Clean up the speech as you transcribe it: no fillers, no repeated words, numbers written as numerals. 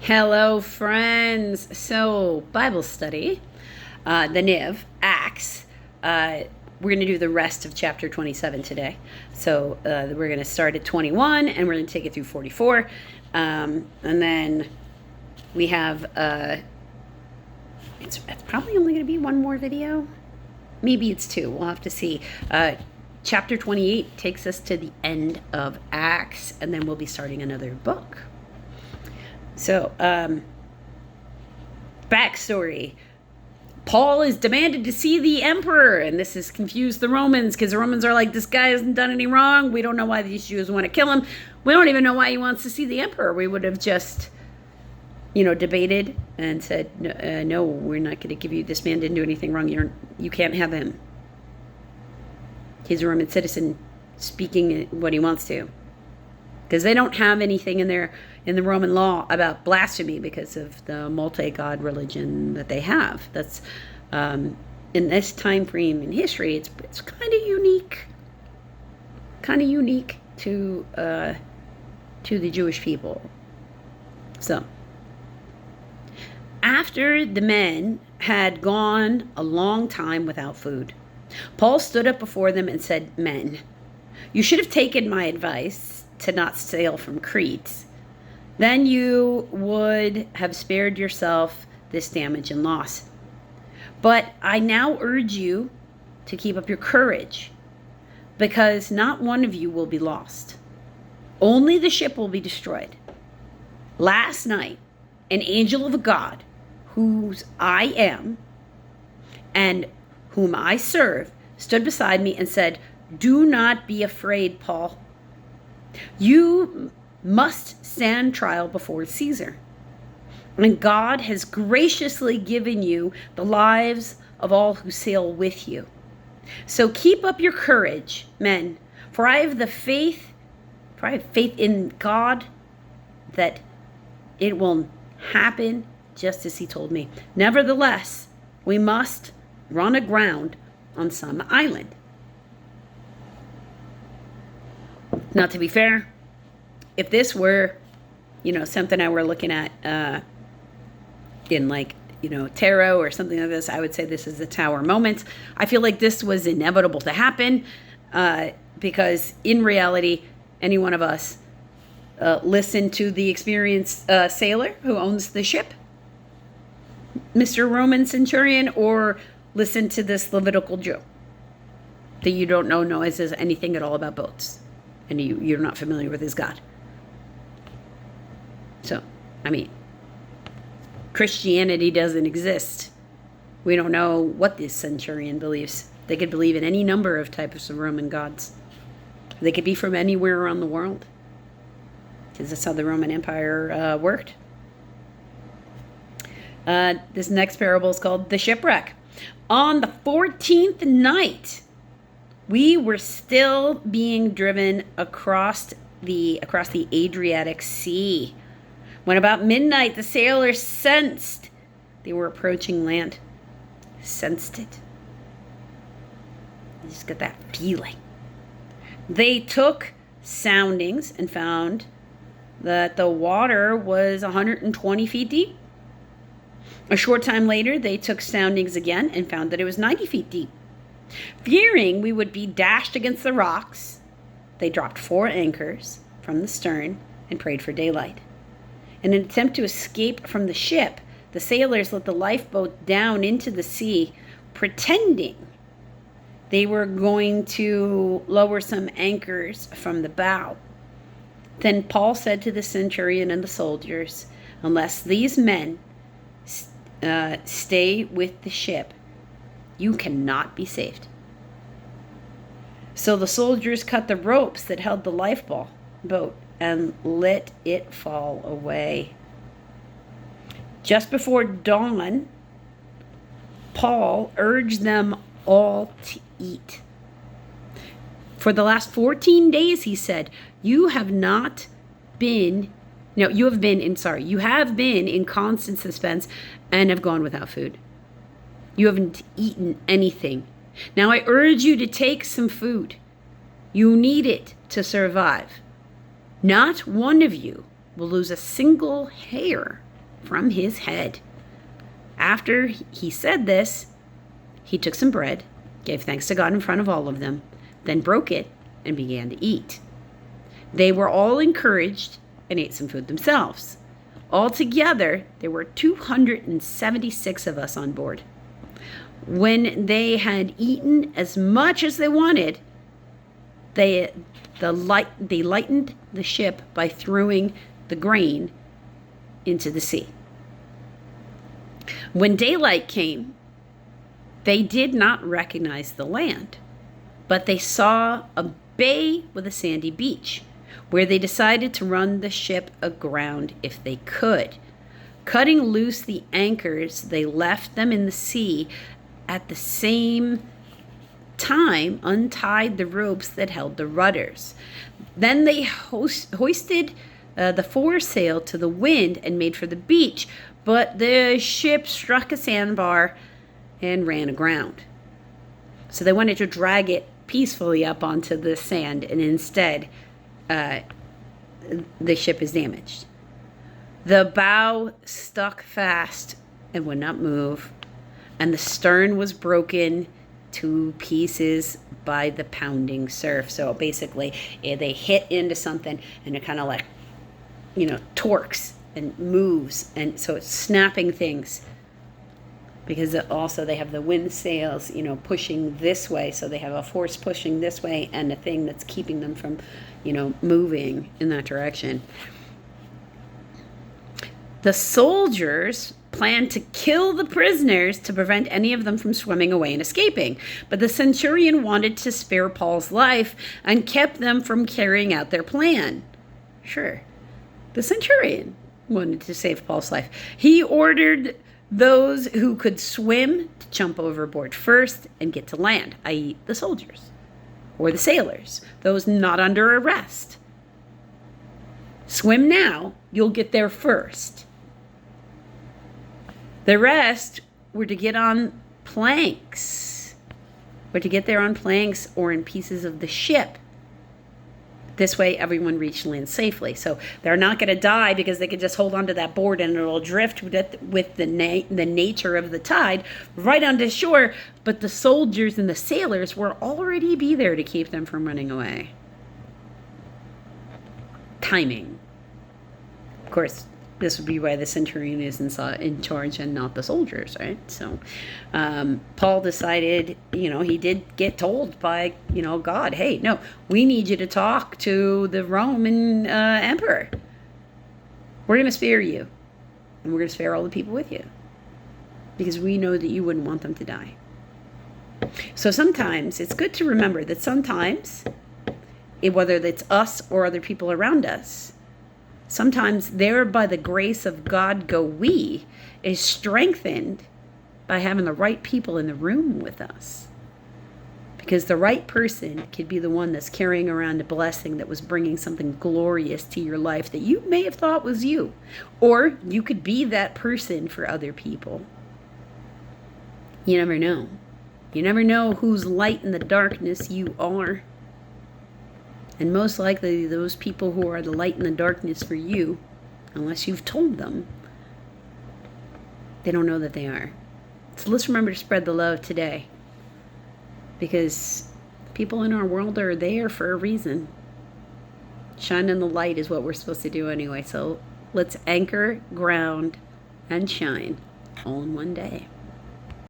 Hello, friends. So, Bible study, the NIV, Acts. We're going to do the rest of chapter 27 today. So, we're going to start at 21 and we're going to take it through 44. And then we have, it's probably only going to be one more video. Maybe it's two. We'll have to see. Chapter 28 takes us to the end of Acts, and then we'll be starting another book. So, backstory. Paul is demanded to see the emperor, and this has confused the Romans, because the Romans are like, this guy hasn't done any wrong. We don't know why these Jews want to kill him. We don't even know why he wants to see the emperor. We would have just, debated and said, no, we're not going to give you, this man didn't do anything wrong. You can't have him. He's a Roman citizen speaking what he wants to. Because they don't have anything in the Roman law about blasphemy because of the multi-god religion that they have. That's in this time frame in history. It's kind of unique to the Jewish people. So after the men had gone a long time without food, Paul stood up before them and said, "Men, you should have taken my advice to not sail from Crete. Then you would have spared yourself this damage and loss. But I now urge you to keep up your courage, because not one of you will be lost. Only the ship will be destroyed. Last night, an angel of God, whose I am and whom I serve, stood beside me and said, 'Do not be afraid, Paul. You must stand trial before Caesar. And God has graciously given you the lives of all who sail with you. So keep up your courage, men, for I have faith in God that it will happen just as he told me. Nevertheless, we must run aground on some island.'" Now, to be fair, if this were, something I were looking at in tarot or something like this, I would say this is the Tower moment. I feel like this was inevitable to happen because in reality, any one of us listen to the experienced sailor who owns the ship, Mr. Roman centurion, or listen to this Levitical Jew that you don't know knows anything at all about boats. And you're not familiar with his God. So, Christianity doesn't exist. We don't know what this centurion believes. They could believe in any number of types of Roman gods. They could be from anywhere around the world. Because that's how the Roman Empire worked. This next parable is called the Shipwreck. On the 14th night, we were still being driven across the Adriatic Sea, when about midnight the sailors sensed they were approaching land. Sensed it. You just got that feeling. They took soundings and found that the water was 120 feet deep. A short time later, they took soundings again and found that it was 90 feet deep. Fearing we would be dashed against the rocks, they dropped 4 anchors from the stern and prayed for daylight. In an attempt to escape from the ship, the sailors let the lifeboat down into the sea, pretending they were going to lower some anchors from the bow. Then Paul said to the centurion and the soldiers, "Unless these men stay with the ship, you cannot be saved." So the soldiers cut the ropes that held the lifeboat and let it fall away. Just before dawn, Paul urged them all to eat. For the last 14 days, he said, you have been in constant suspense and have gone without food. You haven't eaten anything. Now I urge you to take some food. You need it to survive. Not one of you will lose a single hair from his head. After he said this, he took some bread, gave thanks to God in front of all of them, then broke it and began to eat. They were all encouraged and ate some food themselves. Altogether, there were 276 of us on board. When they had eaten as much as they wanted, they lightened the ship by throwing the grain into the sea. When daylight came, they did not recognize the land, but they saw a bay with a sandy beach, where they decided to run the ship aground if they could. Cutting loose the anchors, they left them in the sea. At the same time, untied the ropes that held the rudders. Then they hoisted the foresail to the wind and made for the beach, but the ship struck a sandbar and ran aground. So they wanted to drag it peacefully up onto the sand, and instead the ship is damaged. The bow stuck fast and would not move, and the stern was broken to pieces by the pounding surf. So basically, they hit into something, and it kind of like, torques and moves, and so it's snapping things. Because also they have the wind sails, pushing this way, so they have a force pushing this way and a thing that's keeping them from, moving in that direction. The soldiers planned to kill the prisoners to prevent any of them from swimming away and escaping. But the centurion wanted to spare Paul's life and kept them from carrying out their plan. Sure, the centurion wanted to save Paul's life. He ordered those who could swim to jump overboard first and get to land, i.e. the soldiers or the sailors, those not under arrest. Swim now, you'll get there first. The rest were to get on planks, or to get there on planks or in pieces of the ship. This way, everyone reached land safely. So they're not going to die because they can just hold onto that board and it'll drift with the nature of the tide right onto shore. But the soldiers and the sailors will already be there to keep them from running away. Timing. Of course, this would be why the centurion is in charge and not the soldiers, right? So Paul decided, he did get told by, God, hey, no, we need you to talk to the Roman emperor. We're going to spare you. And we're going to spare all the people with you. Because we know that you wouldn't want them to die. So sometimes it's good to remember that sometimes, whether it's us or other people around us, sometimes there by the grace of God go we is strengthened by having the right people in the room with us. Because the right person could be the one that's carrying around a blessing that was bringing something glorious to your life that you may have thought was you. Or you could be that person for other people. You never know. You never know whose light in the darkness you are. And most likely those people who are the light in the darkness for you, unless you've told them, they don't know that they are. So let's remember to spread the love today. Because people in our world are there for a reason. Shining the light is what we're supposed to do anyway. So let's anchor, ground, and shine all in one day.